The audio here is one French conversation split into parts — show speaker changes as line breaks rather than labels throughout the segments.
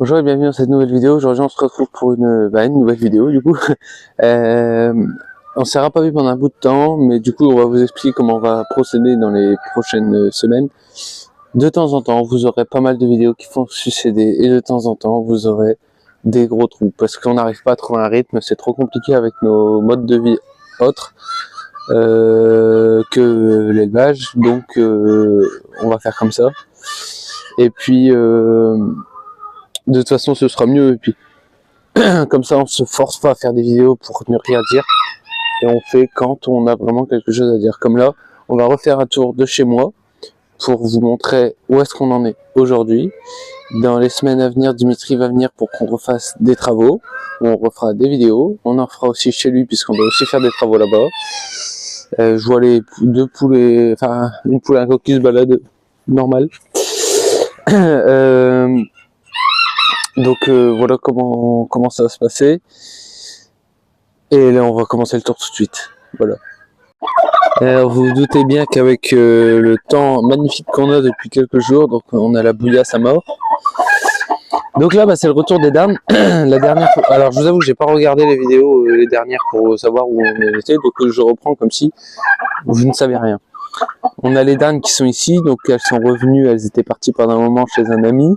Bonjour et bienvenue dans cette nouvelle vidéo. Aujourd'hui on se retrouve pour une nouvelle vidéo du coup. On ne s'est pas vu pendant un bout de temps, mais du coup on va vous expliquer comment on va procéder dans les prochaines semaines. De temps en temps vous aurez pas mal de vidéos qui font succéder et de temps en temps vous aurez des gros trous parce qu'on n'arrive pas à trouver un rythme, c'est trop compliqué avec nos modes de vie autres que l'élevage, donc on va faire comme ça. Et puis de toute façon ce sera mieux, et puis comme ça on se force pas à faire des vidéos pour ne rien dire et on fait quand on a vraiment quelque chose à dire. Comme là on va refaire un tour de chez moi pour vous montrer où est-ce qu'on en est aujourd'hui. Dans les semaines à venir, Dimitri va venir pour qu'on refasse des travaux, on refera des vidéos, on en fera aussi chez lui puisqu'on doit aussi faire des travaux là-bas. Je vois les deux poulets, enfin une poule et un coq qui se baladent normal. Donc voilà comment ça va se passer. Et là on va commencer le tour tout de suite. Voilà. Alors vous vous doutez bien qu'avec le temps magnifique qu'on a depuis quelques jours, donc on a la bouillasse à mort. Donc là c'est le retour des dames. La dernière fois, alors je vous avoue que j'ai pas regardé les vidéos les dernières pour savoir où on était, donc je reprends comme si vous ne savez rien. On a les dames qui sont ici, donc elles sont revenues, elles étaient parties pendant un moment chez un ami.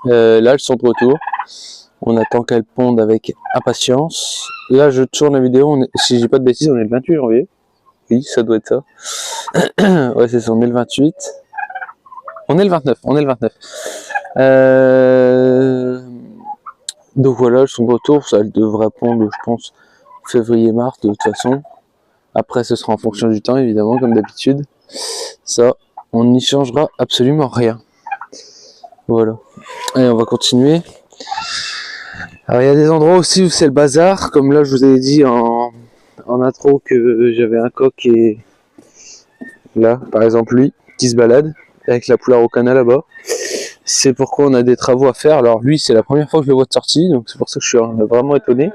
Là elles sont de retour. On attend qu'elles pondent avec impatience. Là je tourne la vidéo, si j'ai pas de bêtises on est le 28 janvier. Oui, ça doit être ça. Ouais, c'est ça, on est le 28. On est le 29, Donc voilà, elles sont de retour. Ça, elles devraient pondre, je pense, février-mars, de toute façon. Après, ce sera en fonction du temps, évidemment, comme d'habitude. Ça, on n'y changera absolument rien. Voilà. Allez, on va continuer. Alors, il y a des endroits aussi où c'est le bazar. Comme là, je vous avais dit en intro que j'avais un coq et là par exemple lui qui se balade avec la poule araucana là-bas. C'est pourquoi on a des travaux à faire. Alors lui c'est la première fois que je le vois de sortie, donc c'est pour ça que je suis vraiment étonné.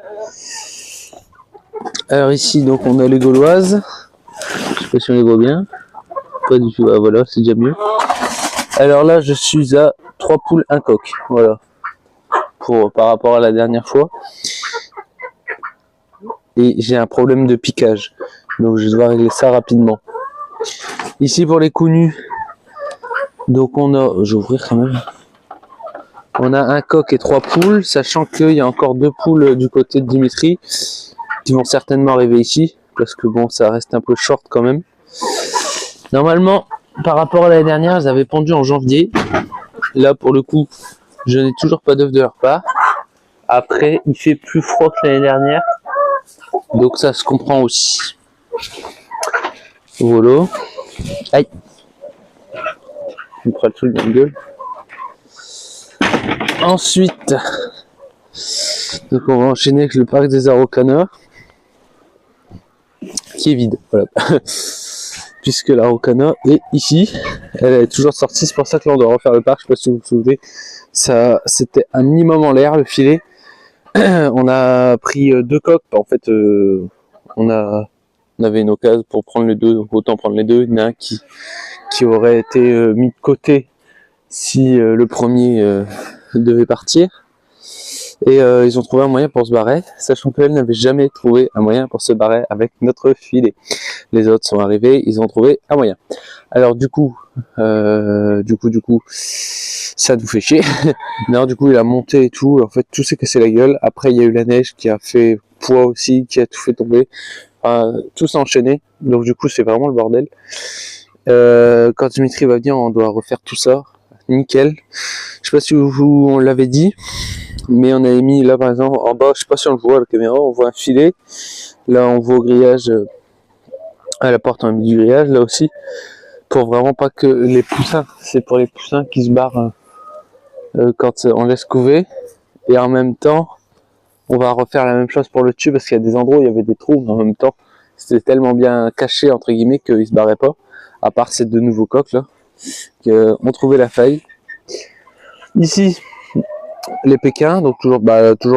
Alors ici donc on a les gauloises, je sais pas si on les voit bien, pas du tout. Ah, voilà, c'est déjà mieux. Alors là je suis à 3 poules 1 coq, voilà, par rapport à la dernière fois. Et j'ai un problème de piquage, donc je dois régler ça rapidement. Ici pour les coups nus, donc on a, je vais ouvrir quand même, on a un coq et 3 poules, sachant qu'il y a encore 2 poules du côté de Dimitri qui vont certainement arriver ici, parce que bon ça reste un peu short quand même. Normalement par rapport à l'année dernière elles avaient pondu en janvier, là pour le coup je n'ai toujours pas d'œufs de leur part. Après il fait plus froid que l'année dernière, donc ça se comprend aussi. Voilà. Aïe. Je me prends le truc dans la gueule. Ensuite, donc on va enchaîner avec le parc des Araucanas, qui est vide, voilà. Puisque l'Araucana est ici, elle est toujours sortie, c'est pour ça que là on doit refaire le parc, je sais pas si vous vous souvenez, ça c'était un minimum en l'air le filet. On a pris 2 coques, en fait on avait une occasion pour prendre les deux, donc autant prendre les deux. Il y en a un qui aurait été mis de côté si le premier devait partir. Et ils ont trouvé un moyen pour se barrer, sachant qu'elles n'avaient jamais trouvé un moyen pour se barrer avec notre filet. Les autres sont arrivés, ils ont trouvé un moyen. Alors du coup, ça nous fait chier. Non, du coup il a monté et tout, en fait tout s'est cassé la gueule. Après il y a eu la neige qui a fait poids aussi, qui a tout fait tomber. Tout s'est enchaîné, donc du coup c'est vraiment le bordel. Quand Dimitri va venir on doit refaire tout ça nickel. Je sais pas si on l'avait dit, mais on avait mis là par exemple en bas, je sais pas si on le voit à la caméra, on voit un filet. Là on voit au grillage, à la porte on a mis du grillage là aussi, pour vraiment pas que les poussins, c'est pour les poussins qui se barrent quand on laisse couver. Et en même temps on va refaire la même chose pour le dessus, parce qu'il y a des endroits où il y avait des trous, mais en même temps c'était tellement bien caché entre guillemets qu'ils se barraient pas, à part ces 2 nouveaux coqs là ont trouvé la faille. Ici les Pékins, donc toujours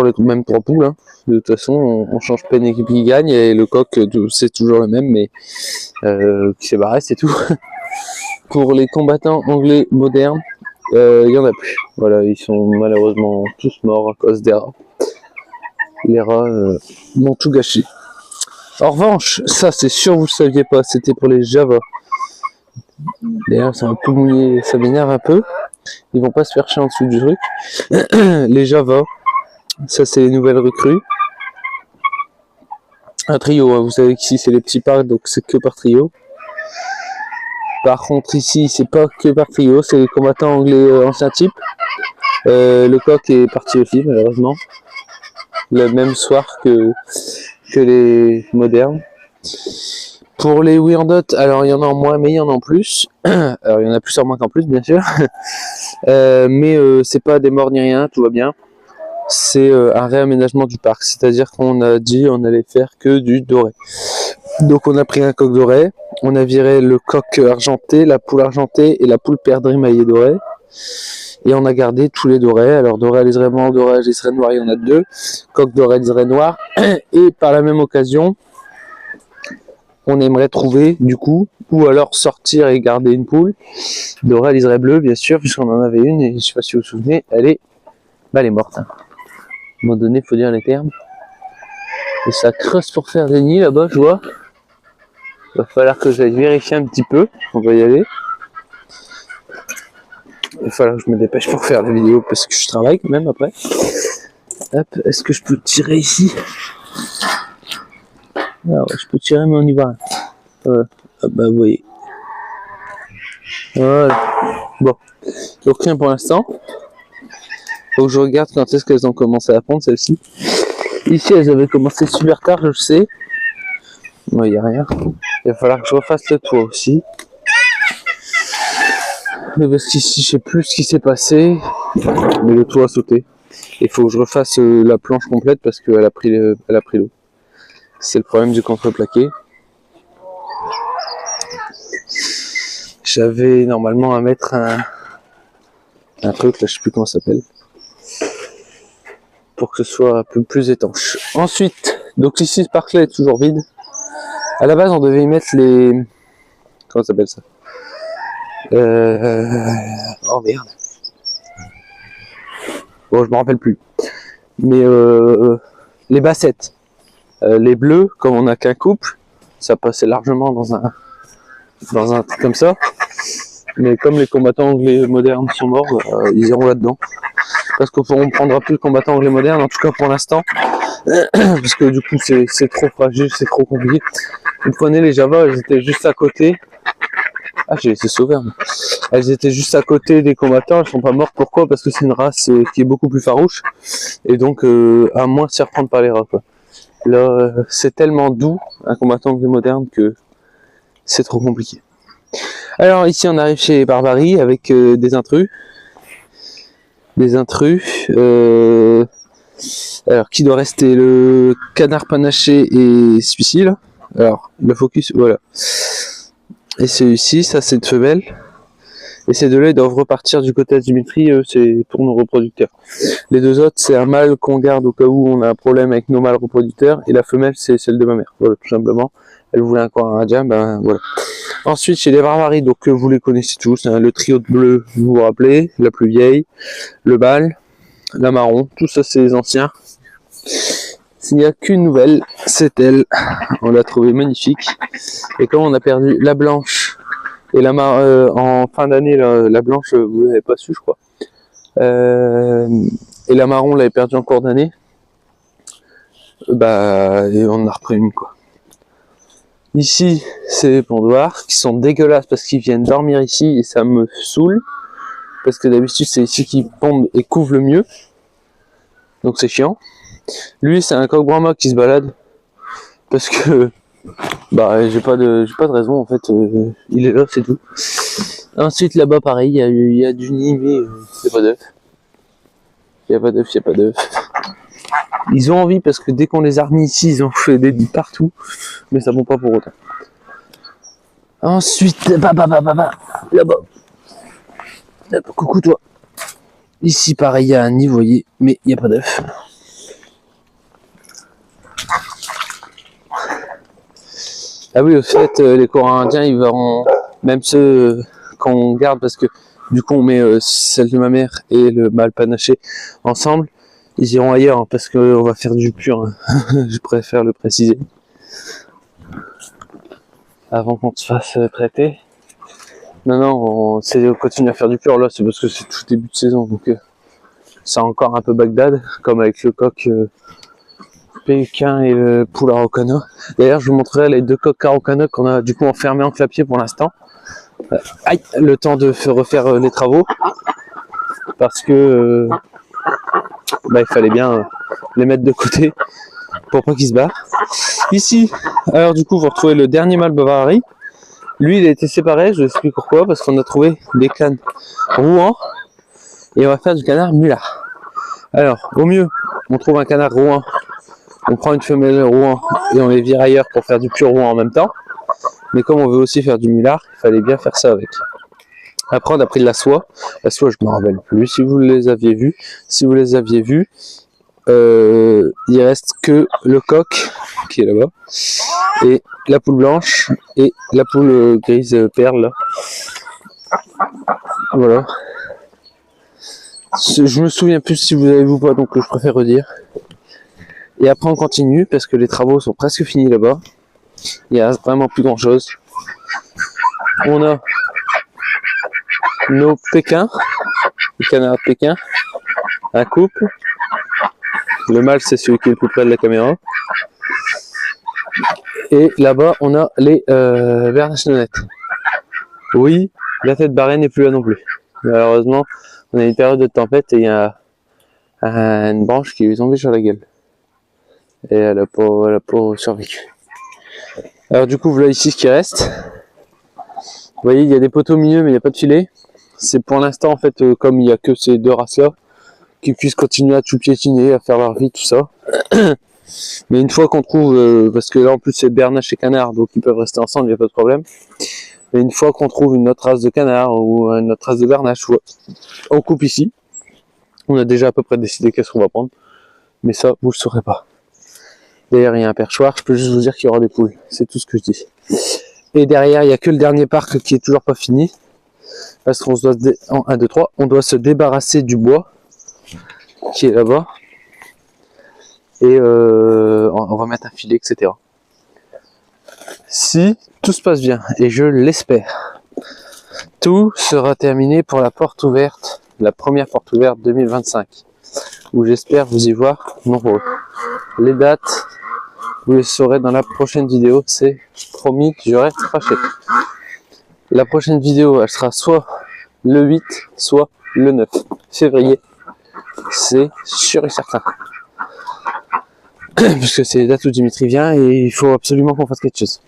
les mêmes 3 poules, hein. De toute façon on change pas une équipe qui gagne, et le coq c'est toujours le même, mais qui s'est barré, c'est tout. Pour les combattants anglais modernes, Il y en a plus. Voilà, ils sont malheureusement tous morts à cause des rats. Les rats m'ont tout gâché. En revanche, ça c'est sûr vous ne saviez pas, c'était pour les Java. D'ailleurs, c'est un peu mouillé, ça m'énerve un peu. Ils vont pas se faire chier en dessous du truc. Les Java, ça c'est les nouvelles recrues. Un trio, hein. Vous savez qu'ici c'est les petits parcs, donc c'est que par trio. Par contre ici c'est pas que par trio, c'est les combattants anglais anciens types. Le coq est parti aussi malheureusement. Le même soir que les modernes. Pour les Wyandot, alors il y en a en moins, mais il y en a en plus. Alors il y en a plus en moins qu'en plus, bien sûr. Mais c'est pas des morts ni rien, tout va bien. C'est un réaménagement du parc, c'est-à-dire qu'on a dit on allait faire que du doré. Donc on a pris un coq doré, on a viré le coq argenté, la poule argentée et la poule perdrix maillée dorée. Et on a gardé tous les dorés. Alors doré à liseré blanc, doré à liseré noir, il y en a deux. Coq doré à liseré noir. Et par la même occasion, on aimerait trouver du coup, ou alors sortir et garder une poule dorée à liseré bleu, bien sûr, puisqu'on en avait une, et je sais pas si vous vous souvenez, elle est morte. Hein. À un moment donné, il faut dire les termes. Et ça creuse pour faire des nids là-bas, je vois. Il va falloir que j'aille vérifier un petit peu. On va y aller. Il va falloir que je me dépêche pour faire la vidéo parce que je travaille quand même après. Hop, est-ce que je peux tirer ici? Alors, je peux tirer, mais on y va. Ah bah, vous voyez. Voilà. Bon. Donc, rien pour l'instant. Faut que je regarde quand est-ce qu'elles ont commencé à pondre, celles-ci. Ici, elles avaient commencé super tard, je le sais. Bon, il n'y a rien. Il va falloir que je refasse le toit aussi. Mais parce qu'ici, je sais plus ce qui s'est passé. Mais le toit a sauté. Il faut que je refasse la planche complète parce qu'elle a pris l'eau. C'est le problème du contreplaqué. J'avais normalement à mettre un truc, là je sais plus comment ça s'appelle, pour que ce soit un peu plus étanche. Ensuite, donc ici ce parc-là est toujours vide. À la base on devait y mettre les... Comment ça s'appelle ça? Oh merde. Bon, je me rappelle plus. Mais les bassettes. Les bleus, comme on n'a qu'un couple, ça passait largement dans un truc comme ça. Mais comme les combattants anglais modernes sont morts, ils iront là-dedans. Parce qu'on ne prendra plus le combattant anglais moderne, en tout cas pour l'instant. Parce que du coup c'est trop fragile, c'est trop compliqué. Vous prenez les Java, elles étaient juste à côté. Ah, j'ai laissé sauver. Hein. Elles étaient juste à côté des combattants, elles sont pas mortes. Pourquoi? Parce que c'est une race qui est beaucoup plus farouche. Et donc à moins de se faire prendre par les rats, quoi. Là, c'est tellement doux, un combattant anglais moderne, que c'est trop compliqué. Alors ici on arrive chez Barbarie avec des intrus. Alors qui doit rester? Le canard panaché et celui-ci là. Alors le focus, voilà. Et celui-ci, ça c'est une femelle. Et ces deux-là ils doivent repartir du côté de Dimitri, c'est pour nos reproducteurs. Les deux autres c'est un mâle qu'on garde au cas où on a un problème avec nos mâles reproducteurs. Et la femelle c'est celle de ma mère, voilà tout simplement. Elle voulait encore un indien, ben voilà. Ensuite, chez les Barbaries, donc vous les connaissez tous, hein, le trio de bleu, vous vous rappelez, la plus vieille, le mâle, la marron, tout ça c'est les anciens. S'il n'y a qu'une nouvelle, c'est elle. On l'a trouvée magnifique. Et comme on a perdu la blanche et la en fin d'année, la blanche, vous l'avez pas su, je crois. Et la marron, on l'avait perdue en cours d'année. Bah, et on en a repris une, quoi. Ici, c'est les pondoirs qui sont dégueulasses parce qu'ils viennent dormir ici et ça me saoule. Parce que d'habitude, c'est ici qu'ils pondent et couvrent le mieux. Donc c'est chiant. Lui, c'est un coq brahma qui se balade. Parce que, bah, j'ai pas de raison en fait. Il est là, c'est tout. Ensuite, là-bas, pareil, il y a du nid, mais il n'y a pas d'œuf. Il n'y a pas d'œuf. Ils ont envie parce que dès qu'on les a remis ici, ils ont fait des nids partout, mais ça ne vont pas pour autant. Ensuite, là-bas. Coucou toi. Ici, pareil, il y a un nid, vous voyez, mais il n'y a pas d'œuf. Ah oui, au fait, les Coréens indiens, ils verront, même ceux qu'on garde, parce que Du coup, on met celle de ma mère et le mâle panaché ensemble. Ils iront ailleurs hein, parce qu'on va faire du pur. Hein. Je préfère le préciser. Avant qu'on se fasse traiter. Non, on continue à faire du pur là, c'est parce que c'est tout début de saison. Donc c'est encore un peu Bagdad, comme avec le coq pékin et le poule araucana. D'ailleurs, je vous montrerai les 2 coqs araucana qu'on a du coup enfermés en clapier pour l'instant. Aïe, le temps de refaire les travaux. Parce que il fallait bien les mettre de côté pour pas qu'ils se barrent. Ici, alors du coup, vous retrouvez le dernier mâle Bavarie. Lui, il a été séparé, je vous explique pourquoi, parce qu'on a trouvé des cannes rouans et on va faire du canard mulard. Alors, au mieux, on trouve un canard rouan, on prend une femelle rouan et on les vire ailleurs pour faire du pur rouan en même temps. Mais comme on veut aussi faire du mulard, il fallait bien faire ça avec. Après, on a pris de la soie. La soie, je ne me rappelle plus si vous les aviez vus. Si vous les aviez vus, il reste que le coq qui est là-bas et la poule blanche et la poule grise perle là. Voilà, je me souviens plus si vous avez vu ou pas, donc je préfère redire. Et après on continue parce que les travaux sont presque finis là-bas, il y a vraiment plus grand chose. On a nos pékins, les canards de Pékin, un couple. Le mâle, c'est celui qui est le plus près de la caméra. Et là-bas, on a les bernaches nonnettes. Oui, la tête barrée n'est plus là non plus. Malheureusement, on a une période de tempête et il y a une branche qui lui est tombée sur la gueule. Et elle n'a pas survécu. Alors du coup, voilà ici ce qui reste. Vous voyez, il y a des poteaux au milieu, mais il n'y a pas de filet. C'est pour l'instant, en fait, comme il n'y a que ces 2 races-là, qu'ils puissent continuer à tout piétiner, à faire leur vie, tout ça. Mais une fois qu'on trouve, parce que là en plus c'est bernache et canard, donc ils peuvent rester ensemble, il n'y a pas de problème. Mais une fois qu'on trouve une autre race de canard ou une autre race de bernache, on coupe ici. On a déjà à peu près décidé qu'est-ce qu'on va prendre. Mais ça, vous ne le saurez pas. D'ailleurs, il y a un perchoir, je peux juste vous dire qu'il y aura des poules. C'est tout ce que je dis. Et derrière, il n'y a que le dernier parc qui est toujours pas fini. Parce qu'on se doit, en 1, 2, 3, on doit se débarrasser du bois qui est là-bas. Et on va mettre un filet, etc. Si tout se passe bien, et je l'espère, tout sera terminé pour la porte ouverte, la première porte ouverte 2025, où j'espère vous y voir nombreux. Les dates, vous les saurez dans la prochaine vidéo, c'est promis que j'aurai craché. La prochaine vidéo, elle sera soit le 8, soit le 9 février, c'est sûr et certain. Puisque c'est les dates où Dimitri vient et il faut absolument qu'on fasse quelque chose.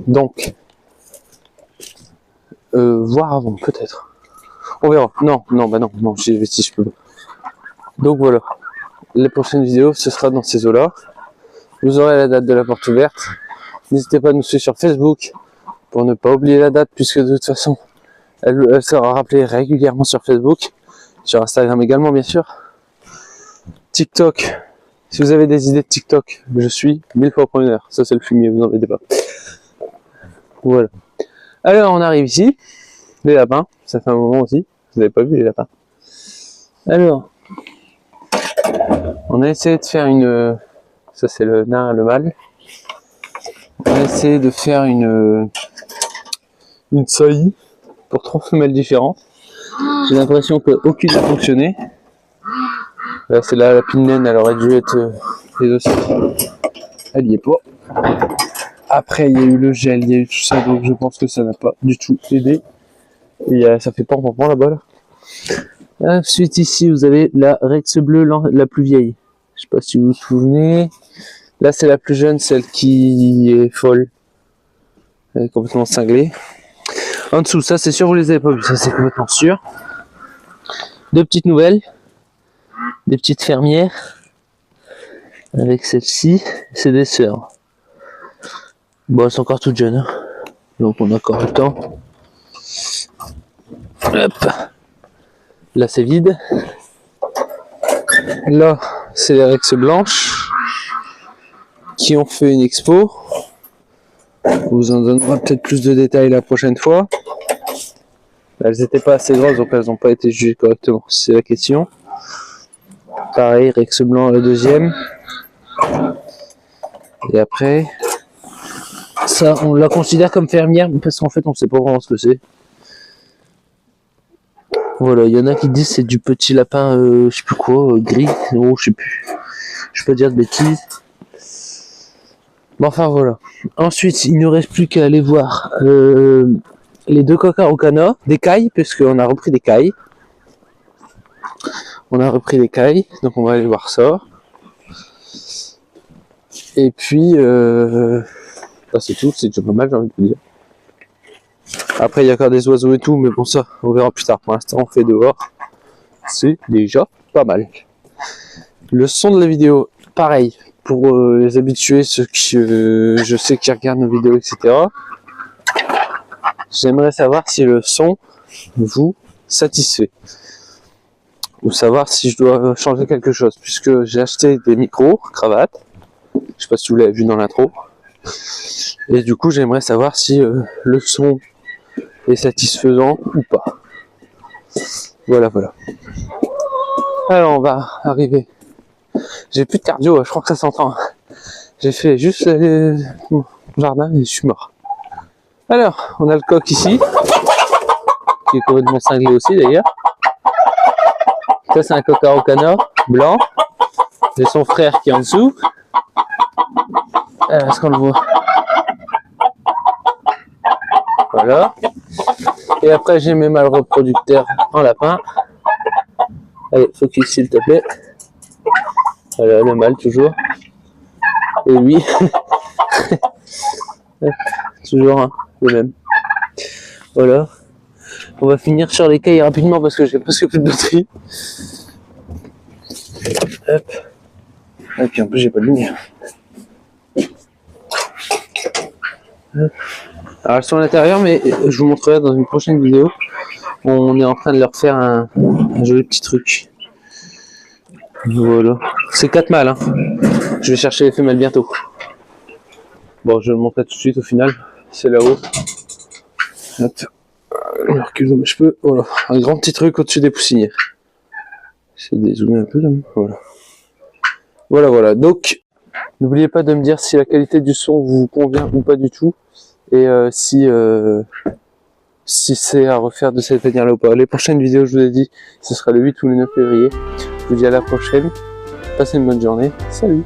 Donc, voir avant, peut-être. On verra. Non, j'ai investi, je peux pas. Donc voilà. Les prochaines vidéos, ce sera dans ces eaux-là. Vous aurez la date de la porte ouverte. N'hésitez pas à nous suivre sur Facebook pour ne pas oublier la date, puisque de toute façon, elle sera rappelée régulièrement sur Facebook. Sur Instagram également, bien sûr. TikTok. Si vous avez des idées de TikTok, je suis 1000 fois preneur. Ça, c'est le fumier, vous n'en mettez pas. Voilà. Alors, on arrive ici. Les lapins. Ça fait un moment aussi. Vous n'avez pas vu les lapins. Alors, on a essayé de faire une... Ça, c'est le nain et le mâle. On a essayé de faire une saillie pour 3 femelles différentes. J'ai l'impression qu'aucune n'a fonctionné. Là, c'est la lapine naine, elle aurait dû être les aussi. Elle y est pas. Après, il y a eu le gel, il y a eu tout ça, donc je pense que ça n'a pas du tout aidé. Et ça fait pas en là-bas, là. Ensuite, ici, vous avez la Rex bleue, la plus vieille. Je sais pas si vous vous souvenez. Là, c'est la plus jeune, celle qui est folle. Elle est complètement cinglée. En dessous, ça, c'est sûr, vous les avez pas vus. Ça, c'est complètement sûr. 2 petites nouvelles. Des petites fermières. Avec celle-ci, c'est des sœurs. Bon, elles sont encore toutes jeunes. Hein. Donc, on a encore le temps. Hop. Là, c'est vide. Là, c'est les Rex blanches qui ont fait une expo. On vous en donnera peut-être plus de détails la prochaine fois. Elles n'étaient pas assez grosses, donc elles n'ont pas été jugées correctement. C'est la question. Pareil, Rex blanc la deuxième. Et après, ça, on la considère comme fermière, parce qu'en fait, on ne sait pas vraiment ce que c'est. Voilà, il y en a qui disent c'est du petit lapin, je sais plus quoi, gris, oh, je sais plus. Je peux pas dire de bêtises. Bon, enfin voilà. Ensuite, il ne reste plus qu'à aller voir les deux coqs araucana, des cailles, puisqu'on a repris des cailles. On a repris des cailles, donc on va aller voir ça. Et puis, bah c'est tout, c'est déjà pas mal, j'ai envie de vous dire. Après, il y a encore des oiseaux et tout, mais bon, ça, on verra plus tard. Pour l'instant, on fait dehors. C'est déjà pas mal. Le son de la vidéo, pareil. Pour les habitués, ceux qui, je sais qui regardent nos vidéos, etc. J'aimerais savoir si le son vous satisfait. Ou savoir si je dois changer quelque chose. Puisque j'ai acheté des micros, cravates. Je sais pas si vous l'avez vu dans l'intro. Et du coup, j'aimerais savoir si le son est satisfaisant ou pas. Voilà, voilà. Alors, on va arriver. J'ai plus de cardio, je crois que ça s'entend. J'ai fait juste mon jardin et je suis mort. Alors, on a le coq ici, qui est complètement cinglé aussi d'ailleurs. Ça, c'est un coq araucana blanc. J'ai son frère qui est en dessous. Est-ce qu'on le voit? Voilà. Et après, j'ai mes mâles reproducteurs en lapin. Allez, focus s'il te plaît. Voilà, le mâle toujours. Et lui, toujours hein, le même. Voilà. On va finir sur les cailles rapidement parce que j'ai presque plus de batterie. Hop. Et puis en plus, j'ai pas de lumière. Alors elles sont à l'intérieur, mais je vous montrerai dans une prochaine vidéo. On est en train de leur faire un joli petit truc. Voilà. C'est 4 mâles. Hein. Je vais chercher les femelles bientôt. Bon, je vais le montrer tout de suite au final. C'est là-haut. Hop. Je me recule comme je peux. Voilà. Un grand petit truc au-dessus des poussinières. J'essaie de dézoomer un peu là. Voilà. Voilà, voilà. Donc, n'oubliez pas de me dire si la qualité du son vous convient ou pas du tout. Et si c'est à refaire de cette manière-là ou pas. Les prochaines vidéos, je vous ai dit, ce sera le 8 ou le 9 février. Je vous dis à la prochaine. Passez une bonne journée. Salut!